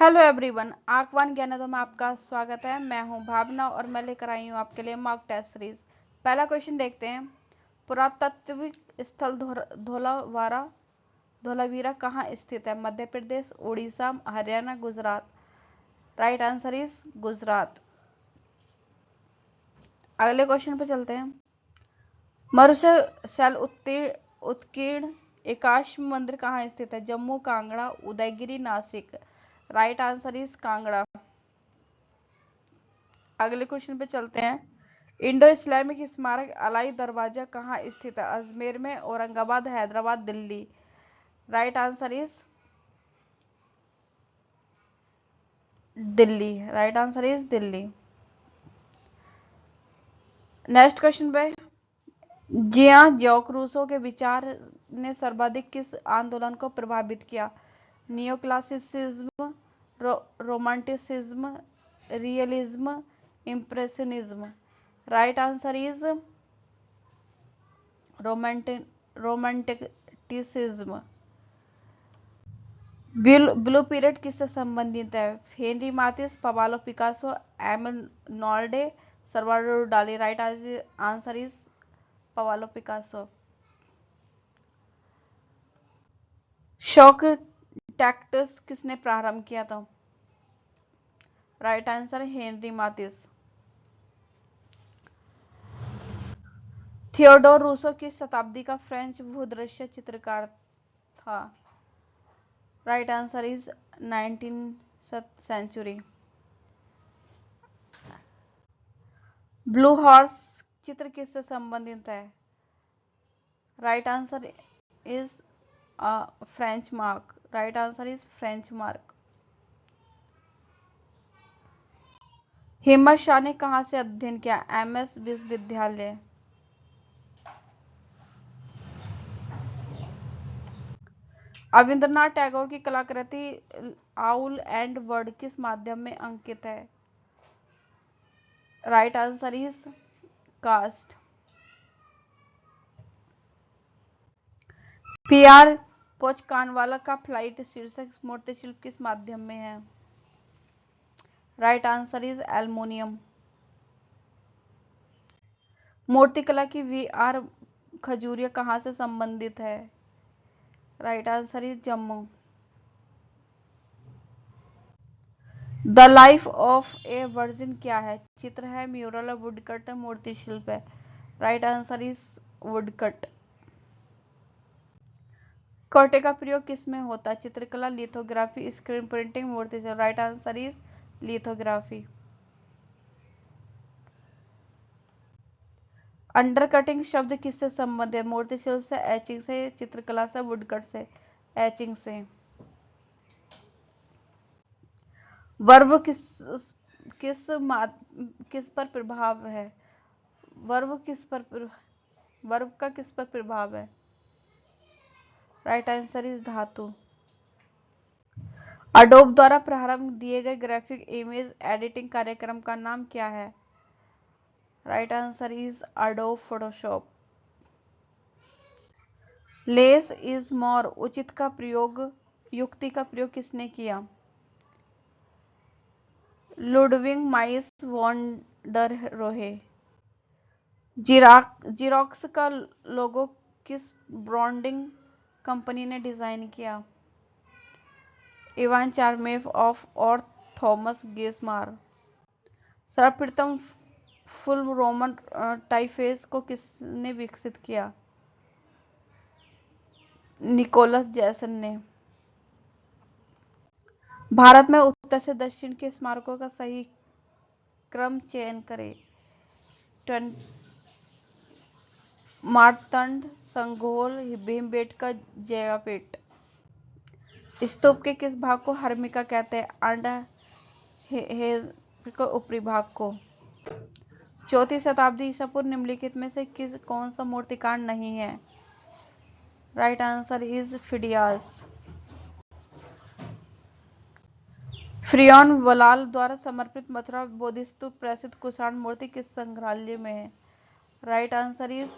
Hello everyone, आंकवान Gyanodaya में आपका स्वागत है। मैं हूं भावना और मैं लेकर आई हूं आपके लिए मॉक टेस्ट सीरीज। पहला क्वेश्चन देखते हैं। पुरातात्विक स्थल धोलावीरा कहाँ स्थित है? Madhya Pradesh, Orissa, Haryana, Gujarat. Right answer is Gujarat. अगले क्वेश्चन पे चलते हैं। मरुशैल उत्कीर्ण एकाश्म मंदिर कहाँ स्थित है? Jammu, Kangra, Udayagiri, Nashik. Right answer is Kangra. अगले क्वेश्चन पे चलते हैं। इंडो इस्लामिक स्मारक अलाई दरवाजा कहाँ स्थित है? अजमेर में, Aurangabad, Hyderabad, Delhi. Right answer is Delhi. Right answer is Delhi. Next question पे। जियां जॉक रूसो के विचार ने सर्वाधिक किस आंदोलन को प्रभावित किया? Neoclassicism, romanticism, realism, impressionism. Right answer is romanticism. Blue period किससे संबंधित है? Henri Matisse, Pablo Picasso, Emil Nolde, Salvador Dali. Right answer is Pablo Picasso. Shock tactics किसने प्रारंभ किया था? Right answer Henri Matisse. Theodore Rousseau किस शताब्दी का फ्रेंच भूदृश्य चित्रकार था? Right answer is 19th century. Blue horse चित्र किससे संबंधित है? Right answer is Franz Marc. Right answer is Franz mark. हिम्मत शाह ने कहां से अध्ययन किया? एमएस विश्वविद्यालय। रविंद्रनाथ टैगोर की कलाकृति आउल एंड वर्ड किस माध्यम में अंकित है? Right answer is cast. PR Pochkhanawala का फ्लाइट शीर्षक मूर्ति शिल्प किस माध्यम में है? Right answer is aluminium. मूर्तिकला की वीआर खजूरिया कहां से संबंधित है? Right answer is Jammu. The life of a virgin क्या है? चित्र है, म्यूरल है, वुडकट है, मूर्ति शिल्प है। Right answer is woodcut. कोटे का प्रयोग किस में होता है? चित्रकला, लिथोग्राफी, स्क्रीन प्रिंटिंग, मूर्ति शिल्प। Right answer is lithography. Undercutting शब्द किससे संबंधित है? मूर्ति शिल्प से, एचिंग से, चित्रकला से, वुडकट से। एचिंग से। वर्ब किस किस पर प्रभाव है? वर्ब का किस पर प्रभाव है? राइट आंसर इज धातु। अडोब द्वारा प्रारंभ दिए गए ग्राफिक इमेज एडिटिंग कार्यक्रम का नाम क्या है? Right answer is Adobe Photoshop. Less is more युक्ति का प्रयोग किसने किया? लुडविग माइस वॉन डर रोहे। जीरोक्स का लोगो किस ब्रांडिंग कंपनी ने डिजाइन किया? इवान चार्मेफ ऑफ और थॉमस गेसमार। सर्वप्रथम फुल रोमन टाइपफेस को किसने विकसित किया? निकोलस जैसन ने। भारत में उत्तर से दक्षिण के स्मारकों का सही क्रम चयन करें। मार्तंड, संघोल, भीमबेटका, जयापेट। स्तूप के किस भाग को हर्मिका कहते हैं? अंड हेज को ऊपरी भाग को। 4वीं शताब्दी ईसा पूर्व निम्नलिखित में से कौन सा मूर्तिकार नहीं है? Right answer is Phidias. फ्रियोन वलाल द्वारा समर्पित मथुरा बोधिस्तूप प्रसिद्ध कुषाण मूर्ति किस संग्रहालय में है? राइट आंसर इज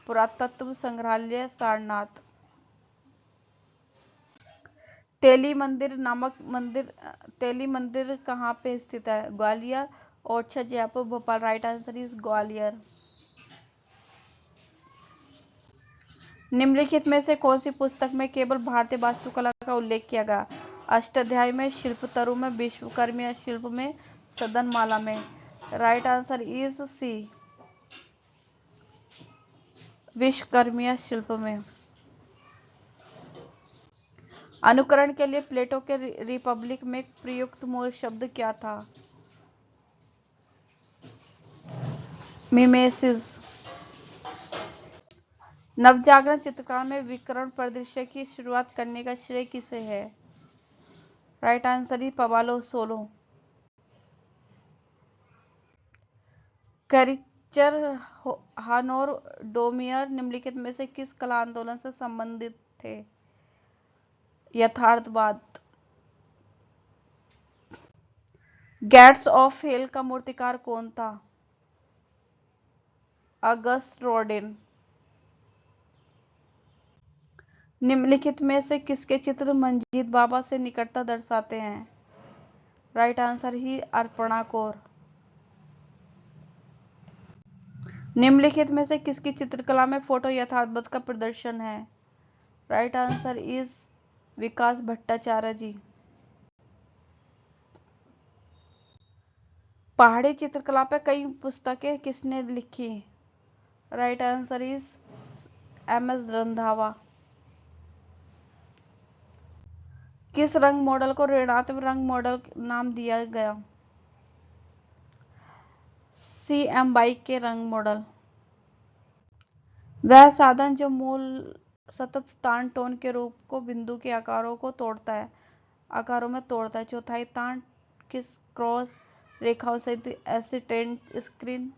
पुरातत्व संग्रहालय सारनाथ। तेली मंदिर नामक मंदिर तेली मंदिर कहाँ पे स्थित है? Gwalior, Orchha, Jaipur, Bhopal. Right answer is Gwalior. निम्नलिखित में से कौन सी पुस्तक में केवल भारतीय वास्तुकला का उल्लेख किया गया? अष्टाध्यायी में, शिल्पतरु में, विश्वकर्मा शिल्प में, सदनमाला में। Right answer is C, Vishwakarma शिल्प में। अनुकरण के लिए प्लेटो के रिपब्लिक में प्रयुक्त मूल शब्द क्या था? मिमेसिस। नवजागरण चित्रकला में विकर्ण परिदृश्य की शुरुआत करने का श्रेय किसे है? राइट आंसर इज पवालो सोलो। कैरिचर, हानोर, डोमियर निम्नलिखित में से किस कला आंदोलन से संबंधित थे? यथार्थवाद। गेट्स ऑफ हेल का मूर्तिकार कौन था? August Rodin. निम्नलिखित में से किसके चित्र मंजीत बाबा से निकटता दर्शाते हैं? राइट आंसर ही अर्पणा कौर। निम्नलिखित में से किसकी चित्रकला में फोटो यथार्थवाद का प्रदर्शन है? Right answer is Vikas Bhattacharya ji. पहाड़ी चित्रकला पर कई पुस्तकें किसने लिखी? Right answer is M S. Randhawa. किस रंग मॉडल को ऋणात्मक रंग मॉडल नाम दिया गया? CM बाइक के रंग मॉडल। वह साधन जो मूल सतत तान टोन के रूप को बिंदु के आकारों में तोड़ता है। चौथाई तान किस क्रॉस रेखाओं से एसिटेंट screen?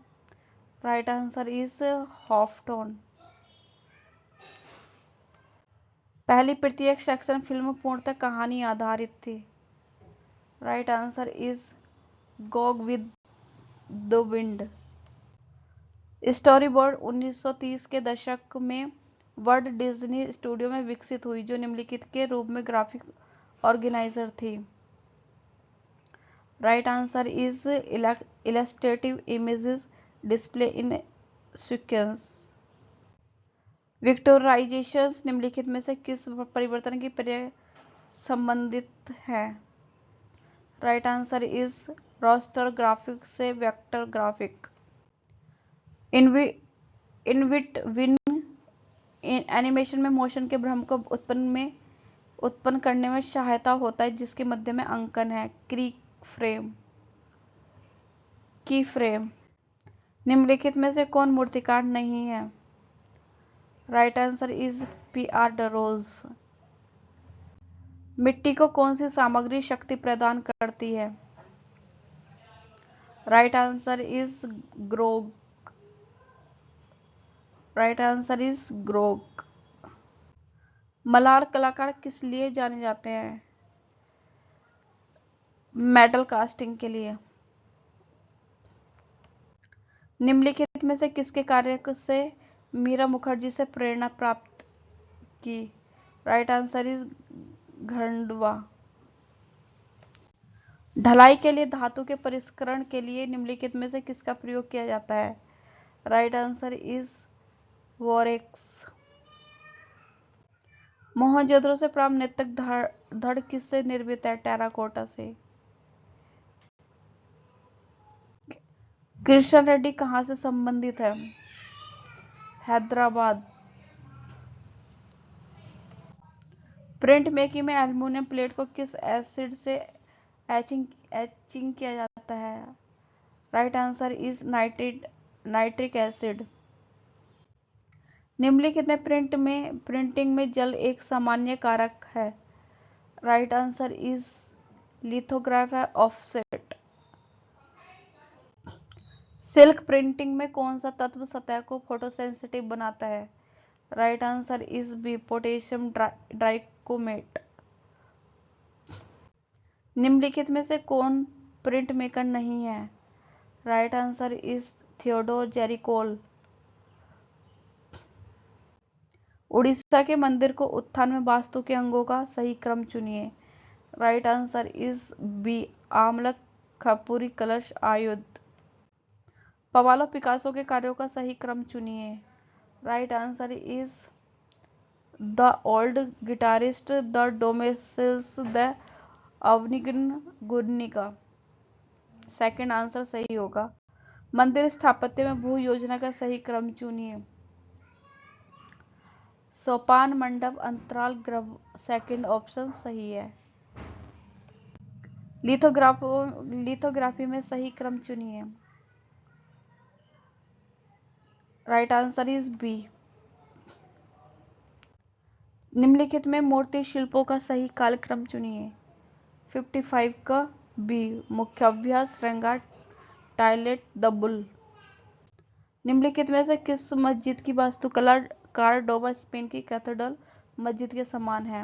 Right answer is halftone. पहली प्रत्यक्ष एक्शन फिल्म पूर्णतः कहानी आधारित थी। Right answer is Gone with the Wind. Storyboard 1930 के दशक में वर्ल्ट डिज्नी स्टूडियो में विकसित हुई, जो निम्नलिखित के रूप में ग्राफिक ऑर्गेनाइजर थी। Right answer is illustrative images display in sequence. Vectorisation निम्नलिखित में से किस परिवर्तन की संबंधित है? Right answer is raster graphic से वेक्टर ग्राफिक। इनविट-विन एनिमेशन में मोशन के भ्रम को उत्पन्न करने में सहायता होता है, जिसके मध्य में अंकन है। की फ्रेम। निम्नलिखित में से कौन मूर्तिकार नहीं है? Right answer is PR Daroz. मिट्टी को कौन सी सामग्री शक्ति प्रदान करती है? Right answer is grog. Right answer is grog. मलार कलाकार किस लिए जाने जाते हैं? मेटल कास्टिंग के लिए। निम्नलिखित में से किसके कार्य से मीरा मुखर्जी से प्रेरणा प्राप्त की? Right answer is Khandwa. ढलाई के लिए धातु के परिष्करण के लिए निम्नलिखित में से किसका प्रयोग किया जाता है? Right answer is borax. Mohenjodaro से प्राप्त नृत्यक धड़ किससे निर्मित है? टेराकोटा से। कृष्ण रेड्डी कहां से संबंधित है? हैदराबाद। प्रिंट मेकिंग में एल्युमिनियम प्लेट को किस एसिड से एचिंग किया जाता है? Right answer is nitric acid. निम्नलिखित में प्रिंटिंग में जल एक सामान्य कारक है। राइट आंसर इज लिथोग्राफ है ऑफसेट। सिल्क प्रिंटिंग में कौन सा तत्व सतह को फोटोसेंसिटिव बनाता है? Right answer is B potassium dichromate. निम्नलिखित में से कौन प्रिंट मेकर नहीं है? Right answer is Theodore Gericault. Orissa के मंदिर को उत्थान में वास्तु के अंगों का सही क्रम चुनिए। राइट आंसर इज बी, आमलक, खपुरी, कलश, आयुध। पवालो पिकासो के कार्यों का सही क्रम चुनिए। Right answer is the old guitarist, the Demoiselles, the Avignon Guernica. Second answer सही होगा। मंदिर स्थापत्य में भू योजना का सही क्रम चुनिए। सोपान, मंडप, अंतराल, गर्भ। सेकंड ऑप्शन सही है। लिथोग्राफी में सही क्रम चुनिए। Right answer is B. निम्नलिखित में मूर्ति शिल्पों का सही कालक्रम चुनिए। 55 का बी, मुख्य अभ्यास, श्रृंगार, टॉयलेट, द बुल। निम्नलिखित में से किस मस्जिद की वास्तुकला कार्डोबा स्पेन की कैथेड्रल मस्जिद के समान है?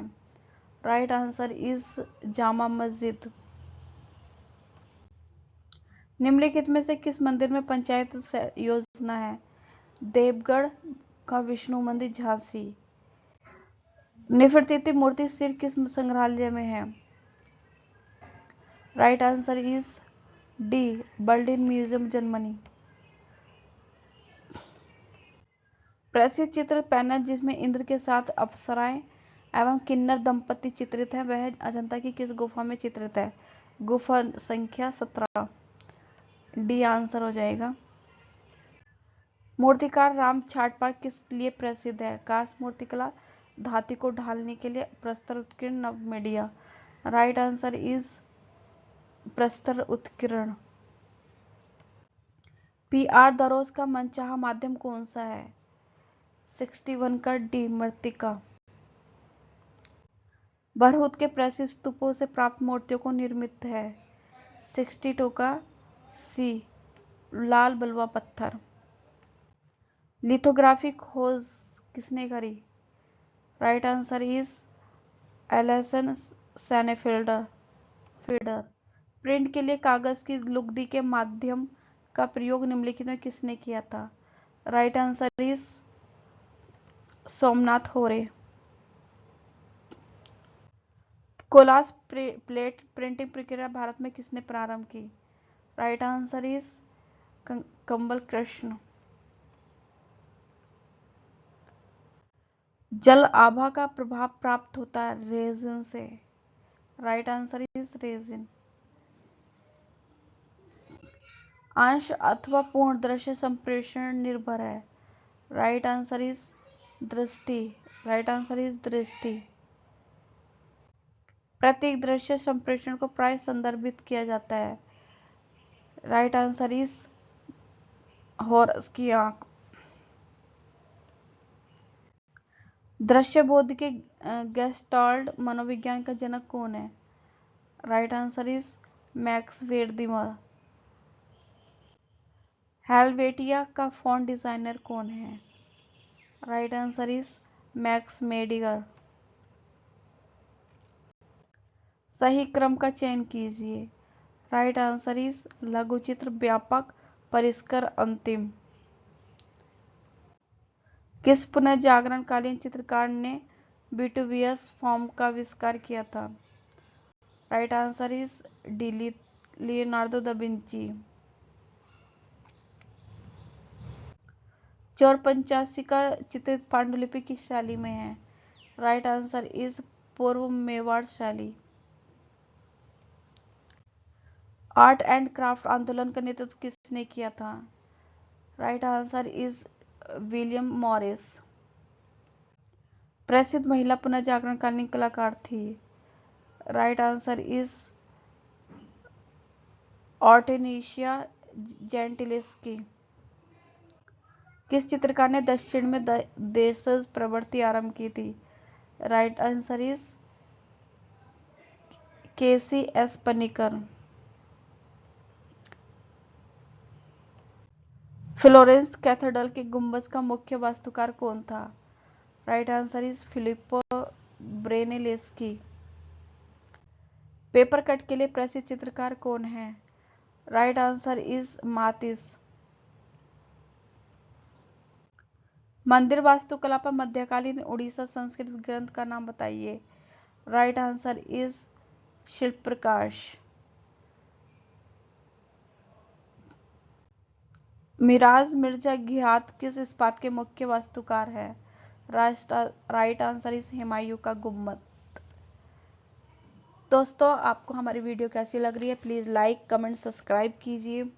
Right answer is Jama Masjid. निम्नलिखित में से किस मंदिर में पंचायत योजना है? देवगढ़ का विष्णु मंदिर, झांसी। नेफरतीति मूर्ति सिर किस संग्रहालय में है? Right answer is D, Berlin museum, Germany. प्रसिद्ध चित्र पैनल जिसमें इंद्र के साथ अप्सराएं एवं किन्नर दंपति चित्रित हैं, वह अजंता की किस गुफा में चित्रित है? गुफा संख्या 17। डी आंसर हो जाएगा। मूर्तिकार राम छाटपाट किस लिए प्रसिद्ध है? कांस्य मूर्तिकला, धातु को ढालने के लिए, प्रस्तर उत्कीर्ण, नव मीडिया। राइट आंसर इज प्रस्तर उत्कीर्ण। पीआर दरोज का मनचाहा माध्यम कौन सा है? 61 का डी, मृत्तिका। बरहुत के प्रसिद्ध स्तूपों से प्राप्त मूर्तियों को निर्मित है? 62 का सी, लाल बलुआ पत्थर। लिथोग्राफी खोज किसने करी? Right answer is Alois Senefelder. Print के लिए कागज की लुगदी के माध्यम का प्रयोग निम्नलिखित में किसने किया था? राइट आंसर इज सोमनाथ होरे। कोलास प्लेट प्रिंटिंग प्रक्रिया भारत में किसने प्रारंभ की? राइट आंसर इज कंबल कृष्ण। जल आभा का प्रभाव प्राप्त होता है रेजिन से। Right answer is resin. अंश अथवा पूर्ण दृश्य संप्रेषण निर्भर है? राइट आंसर इज दृष्टि। राइट आंसर इज दृष्टि। प्रत्येक दृश्य संप्रेषण को प्राय संदर्भित किया जाता है? राइट आंसर इज हॉरस की आंख। दृश्य बोध के गेस्टाल्ट मनोविज्ञान का जनक कौन है? Right answer is Max Wertheimer. Helvetica का फॉन्ट डिजाइनर कौन है? Right answer is Max Miedinger. सही क्रम का चयन कीजिए। राइट आंसर इज लघुचित्र, व्यापक, परिष्कर, अंतिम। किस पुनर्जागरणकालीन चित्रकार ने विट्रुवियस फॉर्म का आविष्कार किया था? Right answer is D, Leonardo da Vinci. 485 का चित्रित पांडुलिपि किस शैली में है? राइट आंसर इज पूर्व मेवाड़ शैली। आर्ट एंड क्राफ्ट आंदोलन का नेतृत्व किसने किया था? Right answer is William Morris. प्रसिद्ध महिला पुनर्जागरणकालीन कलाकार थी? Right answer is Artemisia Gentileschi. किस चित्रकार ने दक्षिण में देशज प्रवृत्ति आरंभ की थी? Right answer is K C S Panicker. Florence Cathedral के गुंबज का मुख्य वास्तुकार कौन था? Right answer is Filippo Brunelleschi. Paper cut के लिए प्रसिद्ध चित्रकार कौन है? Right answer is Matisse. मंदिर वास्तुकला पर मध्यकालीन उड़ीसा संस्कृत ग्रंथ का नाम बताइए। राइट आंसर इज शिल्प प्रकाश। मिराज मिर्जा घियाथ किस इस्पात के मुख्य वास्तुकार हैं। राइट आंसर इज हुमायूं का गुम्बद। दोस्तों, आपको हमारी वीडियो कैसी लग रही है, प्लीज़ लाइक कमेंट सब्सक्राइब कीजिए।